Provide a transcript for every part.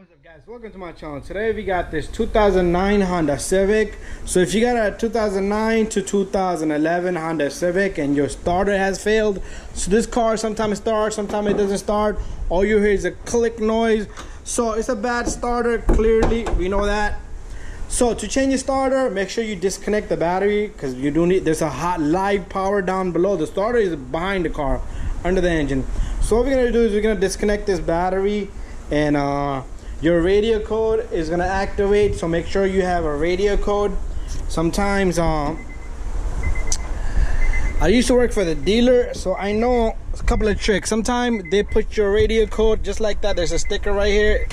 What's up, guys? Welcome to my channel. Today we got this 2009 Honda Civic. So if you got a 2009 to 2011 Honda Civic and your starter has failed, so this car sometimes starts, sometimes it doesn't start. All you hear is a click noise. So it's a bad starter, clearly we know that. So to change your starter, make sure you disconnect the battery, because you do need, there's a hot live power down below. The starter is behind the car, under the engine. So what we're gonna do is we're gonna disconnect this battery, and your radio code is gonna activate. So make sure you have a radio code. Sometimes I used to work for the dealer, so I know a couple of tricks. Sometimes they put your radio code just like that. There's a sticker right here.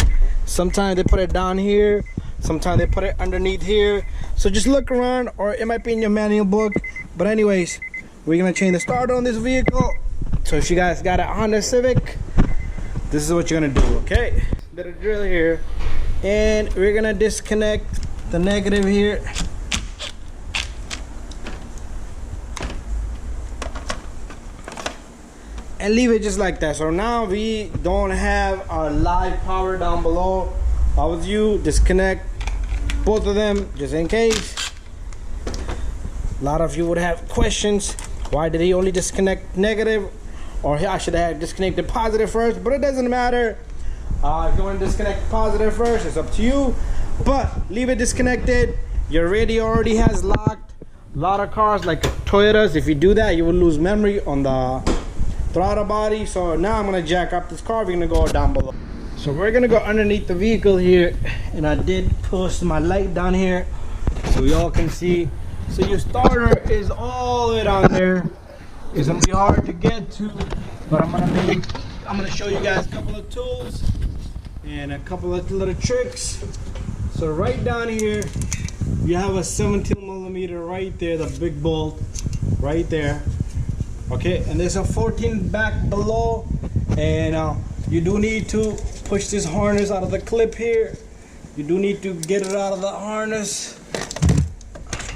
Sometimes they put it down here. Sometimes they put it underneath here. So just look around, or it might be in your manual book. But anyways, we're gonna change the starter on this vehicle. So if you guys got a Honda Civic, this is what you're gonna do, okay? Bit of drill here, and we're gonna disconnect the negative here. And leave it just like that. So now we don't have our live power down below. If I was you, disconnect both of them just in case. A lot of you would have questions. Why did he only disconnect negative? Or I should have disconnected positive first, but it doesn't matter. If you want to disconnect positive first, it's up to you. But leave it disconnected. Your radio already has locked. A lot of cars like Toyotas, if you do that, you will lose memory on the throttle body. So now I'm gonna jack up this car. We're gonna go down below. So we're gonna go underneath the vehicle here, and I did push my light down here so y'all can see. So your starter is all the way down there. It's gonna be hard to get to, but I'm gonna show you guys a couple of tools and a couple of little tricks. So right down here you have a 17mm right there, the big bolt right there, okay, and there's a 14 back below, and you do need to push this harness out of the clip here. You do need to get it out of the harness.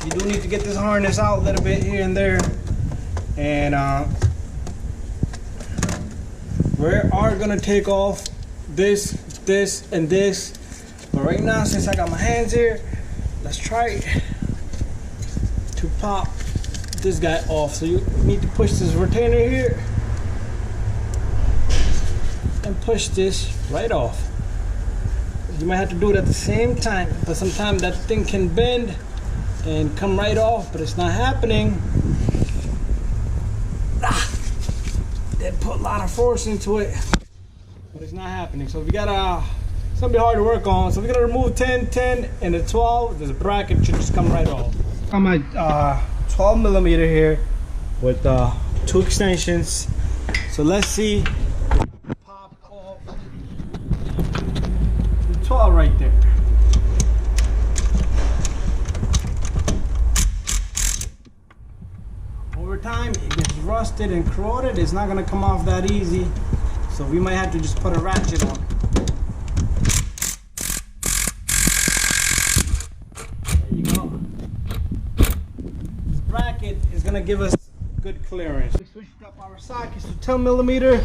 You do need to get this harness out a little bit here and there. And we are gonna take off this, and this. But right now, since I got my hands here, let's try to pop this guy off. So you need to push this retainer here and push this right off. You might have to do it at the same time, but sometimes that thing can bend and come right off, but it's not happening. They put a lot of force into it, but it's not happening. So we got something hard to work on. So we're gonna remove 10, 10, and the 12. This bracket should just come right off. On my 12mm here with 2 extensions. So let's see. Pop off the 12 right there. Over time it gets rusted and corroded. It's not going to come off that easy, so we might have to just put a ratchet on. There you go. This bracket is going to give us good clearance. We switched up our sockets to 10mm.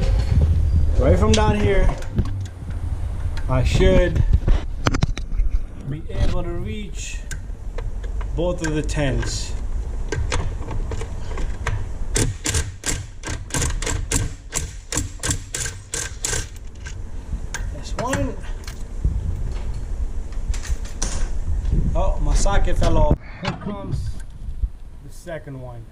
Right from down here I should be able to reach both of the 10s. One. Oh, my socket fell off. Here comes the second one.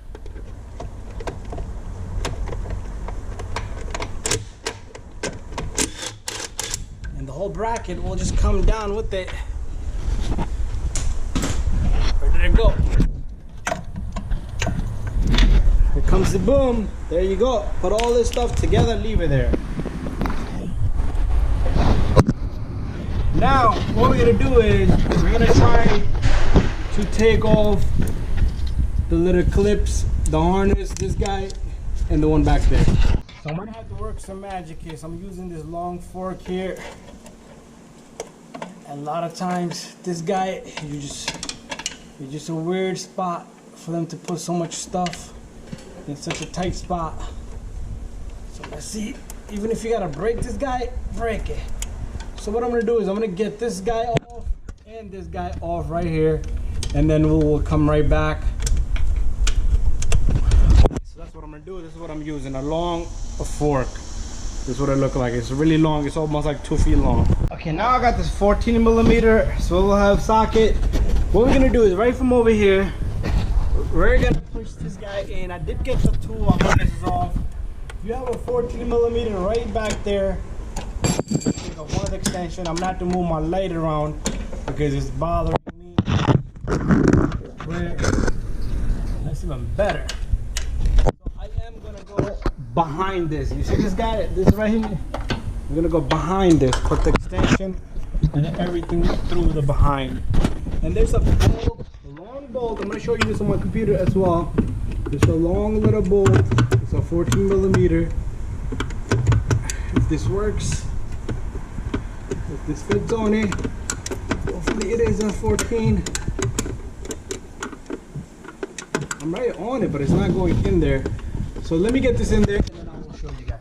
And the whole bracket will just come down with it. Where did it go? Here comes the boom. There you go. Put all this stuff together, leave it there. Now, what we're gonna do is we're gonna try to take off the little clips, the harness, this guy, and the one back there. So I'm gonna have to work some magic here. So I'm using this long fork here. And a lot of times, this guy, it's just a weird spot for them to put so much stuff in such a tight spot. So let's see, even if you gotta break this guy, break it. So what I'm gonna do is I'm gonna get this guy off and this guy off right here, and then we'll come right back. So that's what I'm gonna do. This is what I'm using, a fork. This is what it looks like. It's really long. It's almost like 2 feet long. Okay, now I got this 14 millimeter swivel hub socket. What we're gonna do is right from over here, we're gonna push this guy in. I did get the tool. I'm gonna this is off. You have a 14 millimeter right back there. Take a one extension. I'm not to move my light around because it's bothering me. That's even better. So I am gonna go behind this. You see this guy? This right here. I'm gonna go behind this. Put the extension and everything through the behind. And there's a bolt, a long bolt. I'm gonna show you this on my computer as well. There's a long little bolt. It's a 14 millimeter. If this works, if this fits on it, hopefully it is a 14. I'm right on it, but it's not going in there. So let me get this in there and then I will show you guys.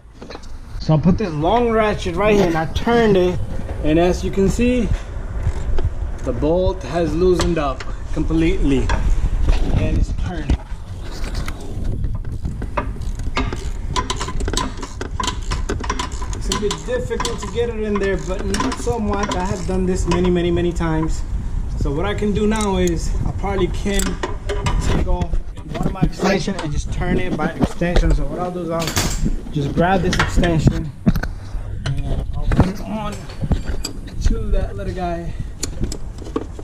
So I put this long ratchet right here and I turned it, and as you can see, the bolt has loosened up completely and it's turning. It's a bit difficult to get it in there, but not so much. I have done this many times. So what I can do now is I probably can take off one of my extension and just turn it by extension. So what I'll do is I'll just grab this extension and I'll put it on to that little guy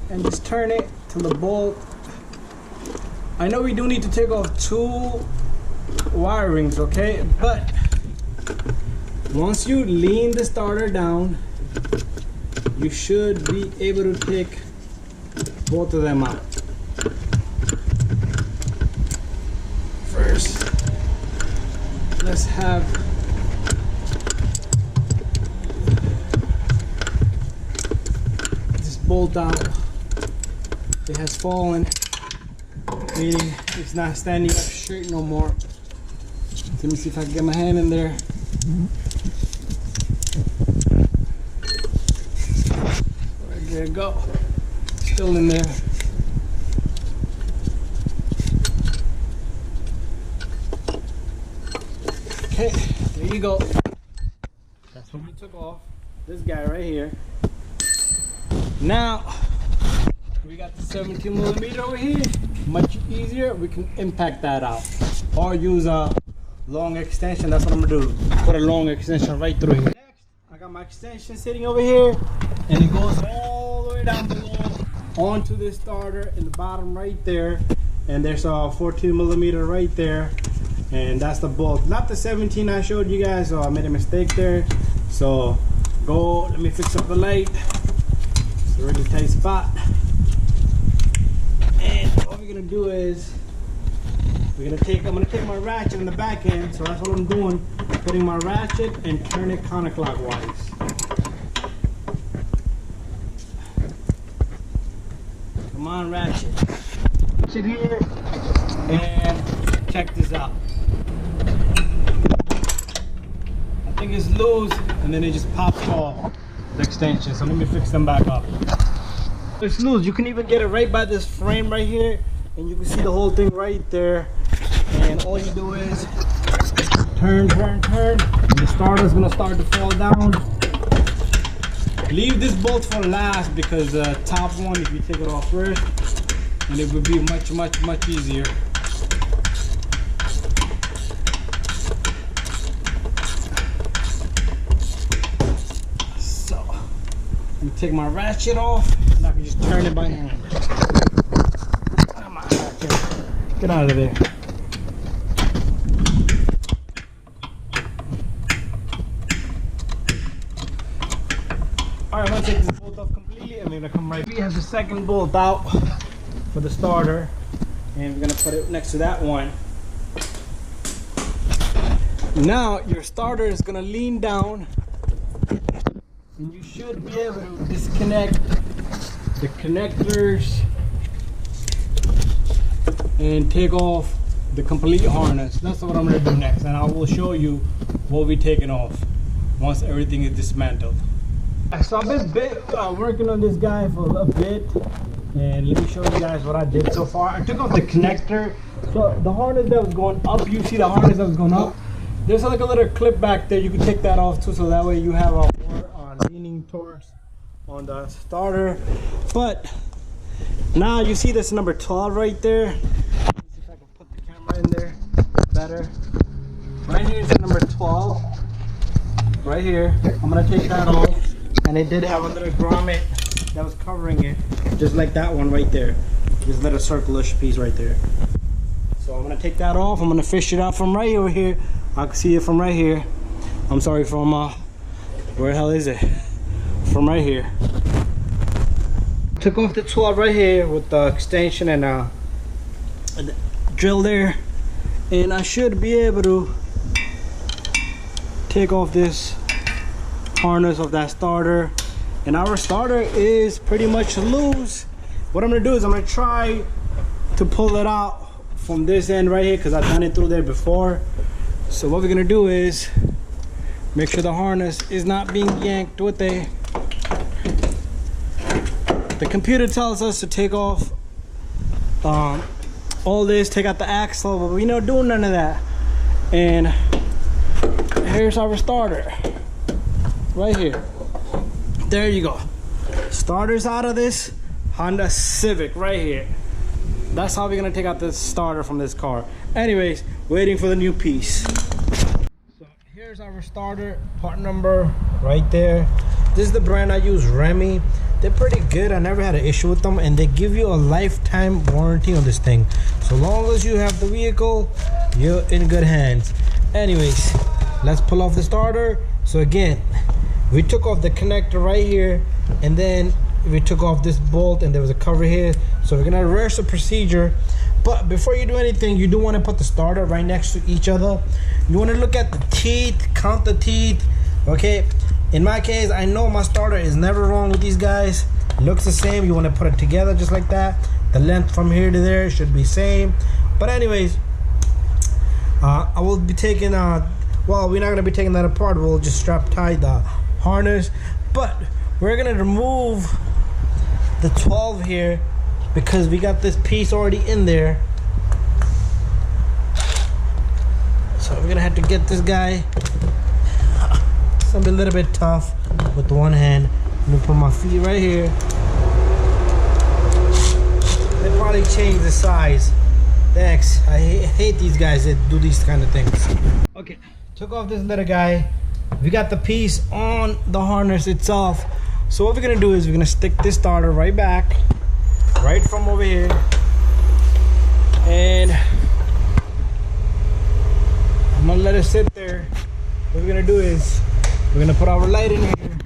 and just turn it to the bolt. I know we do need to take off 2 wirings, okay? But once you lean the starter down, you should be able to take both of them out. First, let's have this bolt out. It has fallen, meaning it's not standing up straight no more. Let me see if I can get my hand in there. There you go. Still in there. Okay, there you go. That's what we took off. This guy right here. Now we got the 17 millimeter over here. Much easier. We can impact that out or use a long extension. That's what I'm gonna do. Put a long extension right through here. Next, I got my extension sitting over here, and it goes all the way down below onto this starter in the bottom right there. And there's a 14 millimeter right there, and that's the bolt, not the 17 I showed you guys. So I made a mistake there. So go. Let me fix up the light. It's a really tight spot. And what we're gonna do is I'm gonna take my ratchet in the back end. So that's what I'm doing, putting my ratchet and turn it counterclockwise. Come on, ratchet. Ratchet here, and check this out. I think it's loose, and then it just pops off the extension. So let me fix them back up. It's loose. You can even get it right by this frame right here, and you can see the whole thing right there. And all you do is turn, and the starter's gonna start to fall down. Leave this bolt for last because the top one, if you take it off first, and it would be much easier. So let me take my ratchet off, and I can just turn it by hand. Come on, ratchet. Get out of there. Alright, I'm gonna take this bolt off completely, and we're gonna come right. We have the second bolt out for the starter, and we're gonna put it next to that one. Now your starter is gonna lean down, and you should be able to disconnect the connectors and take off the complete harness. That's what I'm gonna do next, and I will show you what we're taking off once everything is dismantled. So I've been working on this guy for a bit, and let me show you guys what I did so far. I took off the connector. So the harness that was going up, you see the harness that was going up, there's like a little clip back there. You can take that off too, so that way you have a more leaning towards on the starter. But now you see this number 12 right there. Let me see if I can put the camera in there better. Right here is the number 12. Right here. I'm gonna take that off. And it did have a little grommet that was covering it, just like that one right there. Just little circular piece right there. So I'm gonna take that off. I'm gonna fish it out from right over here. I can see it from right here. I'm sorry, from where the hell is it? From right here. Took off the 12 right here with the extension and drill there, and I should be able to take off this harness of that starter. And our starter is pretty much loose. What I'm gonna do is I'm gonna try to pull it out from this end right here, because I've done it through there before. So what we're gonna do is make sure the harness is not being yanked with the computer tells us to take off all this, take out the axle, but we don't do none of that. And here's our starter right here. There you go. Starter's out of this Honda Civic right here. That's how we're gonna take out this starter from this car. Anyways, waiting for the new piece. So here's our starter, part number right there. This is the brand I use, Remy. They're pretty good. I never had an issue with them, and they give you a lifetime warranty on this thing. So long as you have the vehicle, you're in good hands. Anyways, let's pull off the starter. So again, we took off the connector right here, and then we took off this bolt, and there was a cover here. So we're gonna reverse the procedure. But before you do anything, you do want to put the starter right next to each other. You want to look at the teeth, count the teeth. Okay, in my case, I know my starter is never wrong with these guys. It looks the same. You want to put it together just like that. The length from here to there should be same. But anyways, I will be taking well, we're not going to be taking that apart. We'll just strap tie the harness, but we're going to remove the 12 here because we got this piece already in there. So we're gonna have to get this guy. It's gonna be a little bit tough with the one hand. I'm gonna put my feet right here. They probably change the size. Thanks. I hate these guys that do these kind of things. Okay, took off this little guy. We got the piece on the harness itself. So what we're gonna do is we're gonna stick this starter right back, right from over here, and I'm gonna let it sit there. What we're gonna do is we're gonna put our light in here.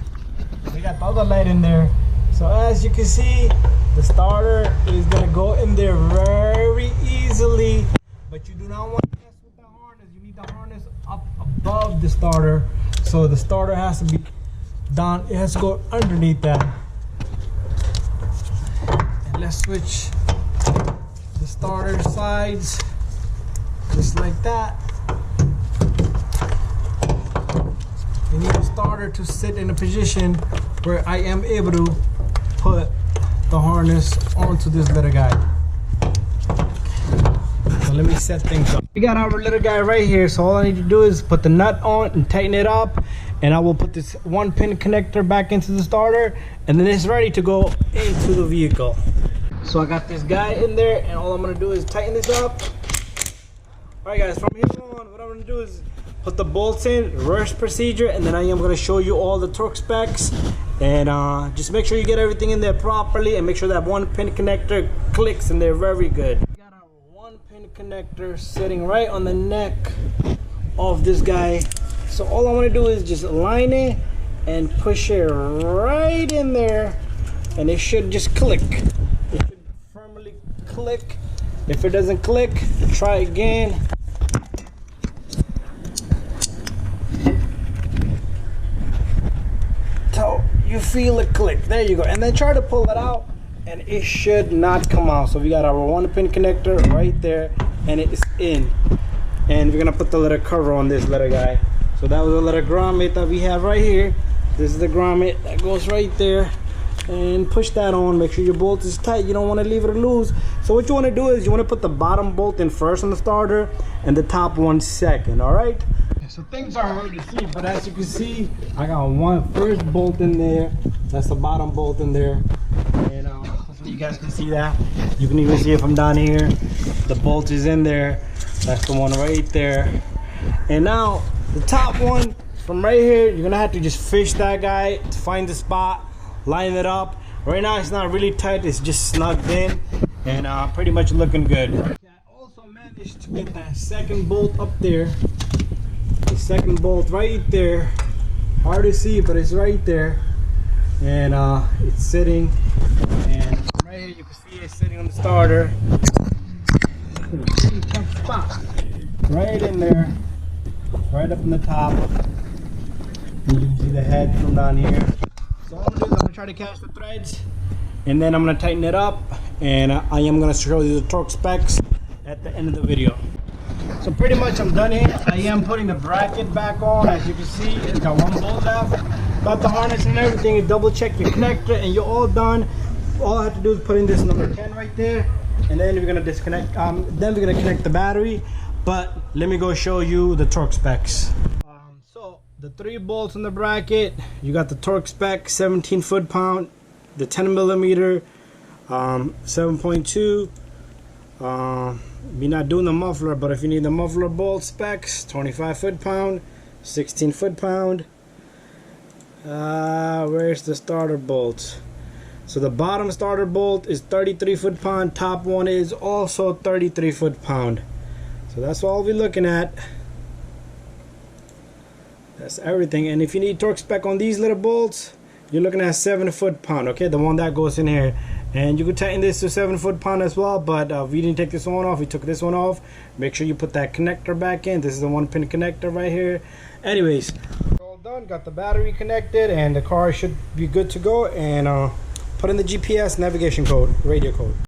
We got the other light in there. So as you can see, the starter is gonna go in there very easily, but you do not want to mess with the harness. You need the harness up above the starter, so the starter has to be down. It has to go underneath that. And let's switch the starter sides just like that. You need the starter to sit in a position where I am able to put the harness onto this little guy. So let me set things up. We got our little guy right here, so all I need to do is put the nut on and tighten it up, and I will put this 1-pin connector back into the starter, and then it's ready to go into the vehicle. So I got this guy in there, and all I'm gonna do is tighten this up. All right guys, from here on, what I'm gonna do is put the bolts in, reverse procedure, and then I am going to show you all the torque specs. And just make sure you get everything in there properly, and make sure that 1-pin connector clicks in there very good. We got our 1-pin connector sitting right on the neck of this guy. So all I want to do is just line it and push it right in there, and it should just click. It should firmly click. If it doesn't click, try again. So you feel it click. There you go. And then try to pull it out, and it should not come out. So we got our 1-pin connector right there, and it is in. And we're gonna put the little cover on this little guy. So that was a little grommet that we have right here. This is the grommet that goes right there, and push that on. Make sure your bolt is tight. You don't want to leave it loose. So what you want to do is you want to put the bottom bolt in first on the starter and the top one second. All right, so things are hard to see, but as you can see, I got one first bolt in there. That's the bottom bolt in there, and hopefully you guys can see that. You can even see it from down here. The bolt is in there. That's the one right there. And now the top one from right here, you're gonna have to just fish that guy to find the spot, line it up. Right now it's not really tight, it's just snugged in, and pretty much looking good. I also managed to get that second bolt up there. The second bolt right there. Hard to see, but it's right there. And it's sitting, and right here you can see it sitting on the starter. Tough spot. Right in there, right up in the top. And you can see the head from down here. So what I'm gonna do is I'm gonna try to catch the threads, and then I'm gonna tighten it up, and I am gonna show you the torque specs at the end of the video. So pretty much I'm done here. I am putting the bracket back on. As you can see, it's got one bolt left. Got the harness and everything. You double check your connector, and you're all done. All I have to do is put in this number 10 right there, and then we're gonna disconnect. Then we're gonna connect the battery. But let me go show you the torque specs. So the 3 bolts in the bracket, you got the torque spec 17 foot-pound, the 10 millimeter, 7.2. We're not doing the muffler, but if you need the muffler bolt specs, 25 foot-pound, 16 foot-pound. Where's the starter bolt? So the bottom starter bolt is 33 foot-pound, top one is also 33 foot-pound. So that's all we're looking at. That's everything. And if you need torque spec on these little bolts, you're looking at 7 foot-pound, okay? The one that goes in here. And you could tighten this to 7 foot-pound as well, but we didn't take this one off. We took this one off. Make sure you put that connector back in. This is the 1-pin connector right here. Anyways, all done. Got the battery connected, and the car should be good to go. And put in the GPS navigation code, radio code.